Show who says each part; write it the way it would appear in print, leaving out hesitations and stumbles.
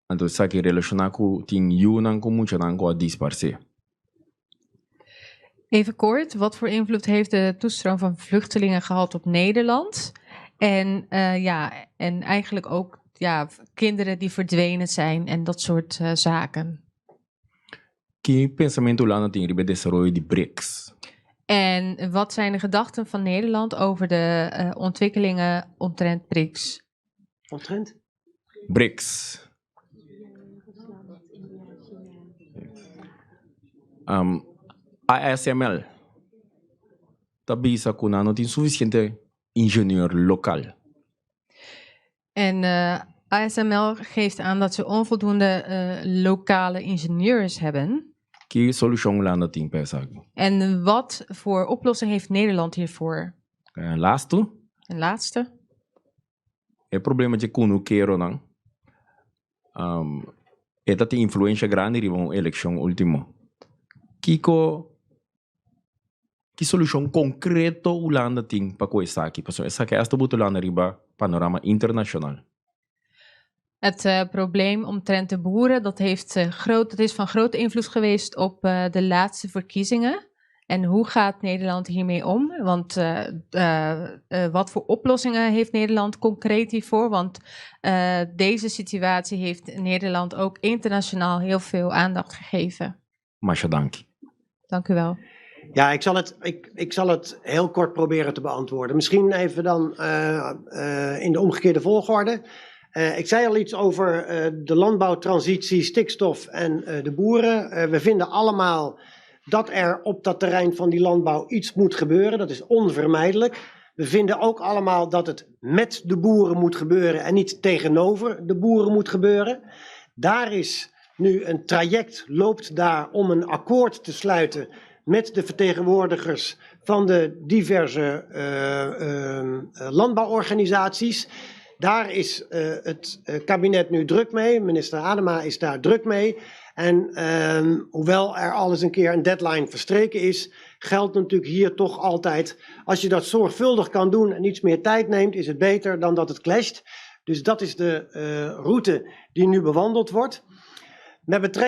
Speaker 1: Anto saki relacionaku ting yunan ko mucha nanko a disparse.
Speaker 2: Even kort, wat voor invloed heeft de toestroom van vluchtelingen gehad op Nederland? En en eigenlijk ook kinderen die verdwenen zijn en dat soort zaken.
Speaker 1: Que pensamento lá no ting ribe desarrollo de BRICS.
Speaker 2: En wat zijn de gedachten van Nederland over de ontwikkelingen omtrent BRICS?
Speaker 3: Omtrent?
Speaker 1: BRICS. ASML. Tabisa kuna no tin suficiente ingenieur lokaal.
Speaker 2: En ASML geeft aan dat ze onvoldoende lokale ingenieurs hebben.
Speaker 1: Que solution lá no ting pensago.
Speaker 2: En wat voor oplossing heeft Nederland hiervoor?
Speaker 1: Laatste.
Speaker 2: En laatste.
Speaker 1: Het probleem dat je kuno kero nang. Dat de influência grande riba een election ultimo. Kiko que solution concreto ulanda ting pa ko isaki. Paso isaki hasta butulana riba panorama international.
Speaker 2: Het probleem omtrent de boeren, dat is van grote invloed geweest op de laatste verkiezingen. En hoe gaat Nederland hiermee om? Want wat voor oplossingen heeft Nederland concreet hiervoor? Want deze situatie heeft Nederland ook internationaal heel veel aandacht gegeven.
Speaker 1: Masha dank.
Speaker 2: Dank u wel.
Speaker 3: Ja, ik zal het heel kort proberen te beantwoorden. Misschien even dan in de omgekeerde volgorde. Ik zei al iets over de landbouwtransitie, stikstof en de boeren. We vinden allemaal dat er op dat terrein van die landbouw iets moet gebeuren. Dat is onvermijdelijk. We vinden ook allemaal dat het met de boeren moet gebeuren en niet tegenover de boeren moet gebeuren. Daar is nu een traject, loopt daar om een akkoord te sluiten met de vertegenwoordigers van de diverse landbouworganisaties. Daar is het kabinet nu druk mee. Minister Adema is daar druk mee. En hoewel er al eens een keer een deadline verstreken is, geldt natuurlijk hier toch altijd, als je dat zorgvuldig kan doen en iets meer tijd neemt, is het beter dan dat het clasht. Dus dat is de route die nu bewandeld wordt. Met betrekking